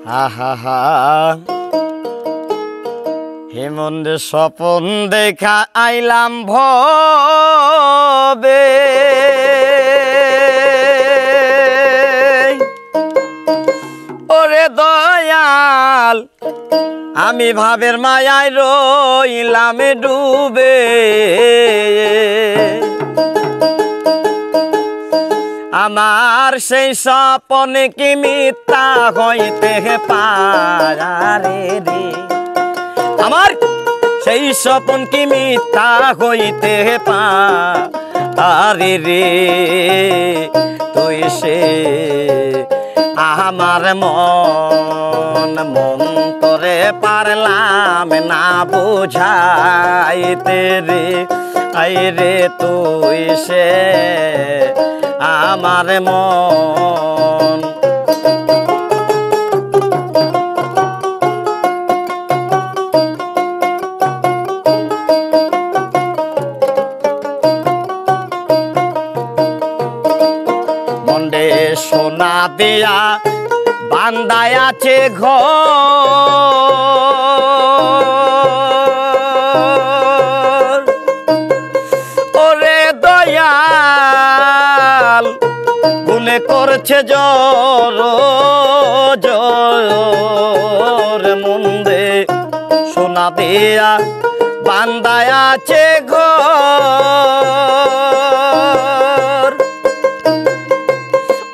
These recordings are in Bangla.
আহা হা হেমন্ত স্বপন দেখা আইলাম ভবে ওরে দয়াল আমি ভাবের মায়ায় রইলাম ডুবে আমার সেই স্বপন কি মিথ্যা হইতে পারে রে আমার সেই স্বপন কি মিথ্যা হইতে পারে রে তুই সে আমার মন করে পারলাম না বুঝাইতে রে আই রে তুই সে আমার মন মন্ডে সোনা দিয়া বান্দায় আছে ঘর ওরে দয়াল গুনে করছে জোর জোর মন্দে সোনা দিয়া বান্দায় আছে ঘর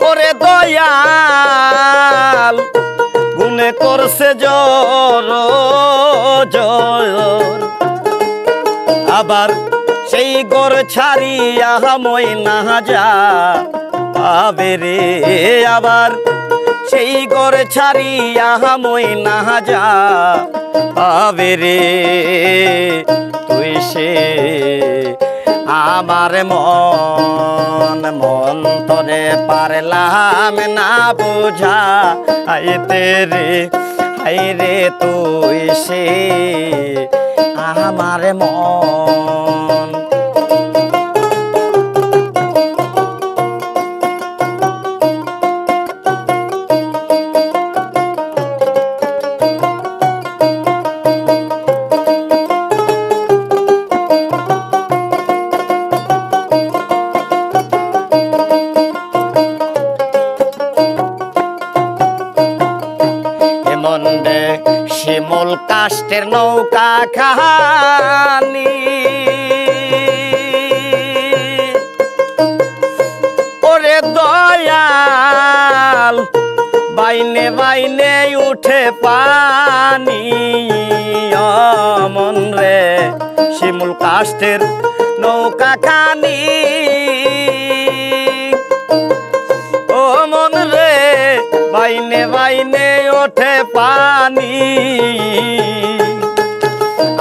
ওরে দয়াল গুনে করছে জোর জোর আবার সেই গর ছাড়িয়া মই না যা পাবে রে আবার সেই গর ছাড়িয়া মই না যা পাবে রে তুই সে আমার মন তোরে পারলাম না বুঝা আইতে রে আই রে তুই সে আমার মন মন্দে শিমুল কাষ্টের নৌকা খানি ওরে দয়াল বাইনে বাইনে উঠে পানি মন রে শিমুল কাষ্টের নৌকা খানি ও মন রে বাইনে বাইনে ওঠে পানি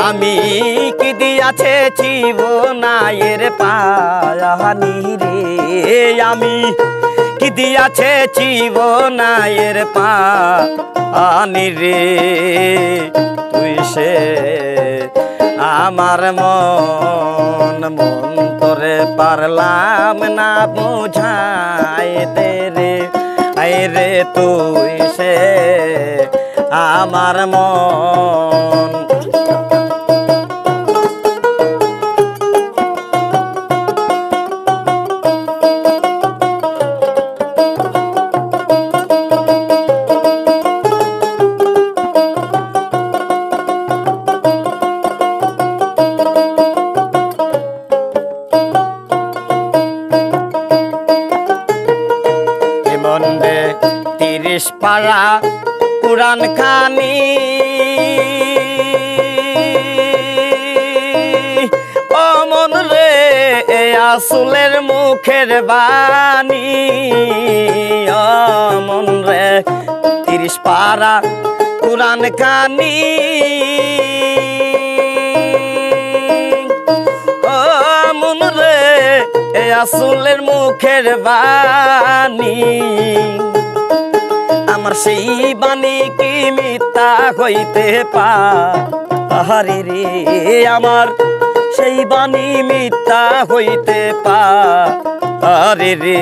আমি কি দিয়াছে জীবনায়ের পানি রে আমি কি দিয়াছে জীবনায়ের পানি রে তুই সে আমার মন করে পারলাম না বুঝাইতে রে আই রে তুই সে আমার মন মন্দে 30 পারা কুরআন খানি ও মন রে আসলের মুখের বাণী ও মন রে 30 পারা কুরআন খানি ও মন রে আসলের মুখের বাণী আমার সেই বাণী কি মিথ্যা হইতে পারে রে আমার সেই বাণী মিথ্যা হইতে পারে রে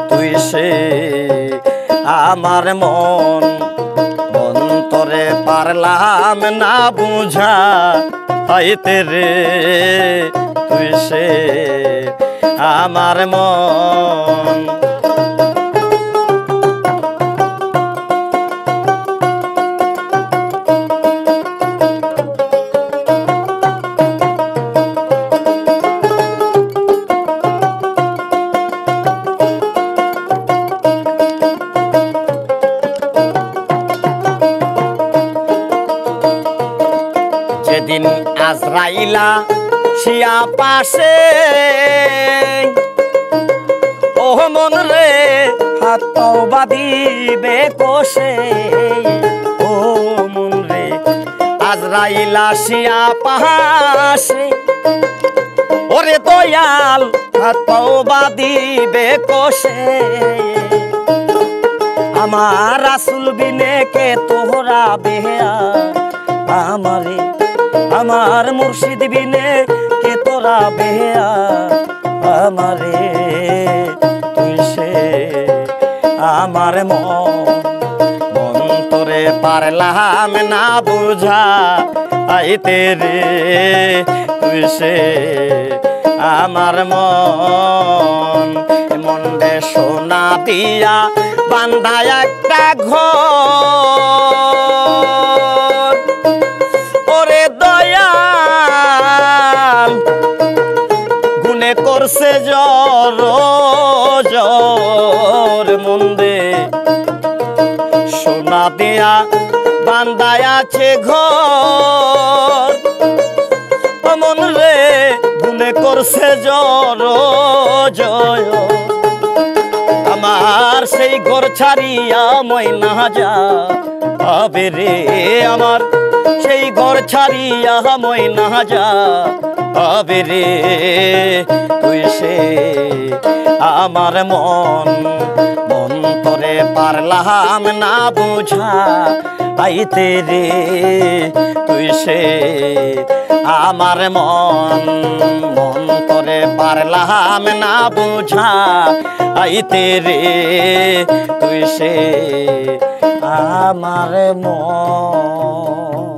তুই সে আমার মন তোরে পারলাম না বুঝা হইতে রে তুই সে আমার মন। যেদিন আজরাইলা শিয়া পাশে ও মন রে হাত পাও বাঁধিবে কোষে, ও মন রে আজরাইলা শিয়া পাশে ওরে দয়াল হাত পাও বাঁধিবে কোষে। আমার রাসূল বিনে কে তোহরা বেহা আমারে, আমার মুর্শিদ বিনে কে তোরা বেহা আমারে তুই সে আমার মন। মন তোরে পারলাম না বুঝা আইতে রে তুই সে আমার মন। মন রে সোনা দিয়া বান্ধা একটা ঘর, ওরে দয়াল গুনে করছে জ্বর জ্বর। মন্দে সোনা দিয়া বান্দায় আছে ঘর, মন রে গুনে করছে জ্বর জয়। আমার সেই ঘর ছাড়িয়া ময়না যা আবে রে, আমার সেই ঘর ছাড়িয়া ময়না যা আবে রে তুই সে আমার মন। মন তোরে পারলাম না বুঝা আইতে রে তুই সে আমার মন। মন তোরে পারলাম না বুঝা আইতে রে তুই সে আমার মন।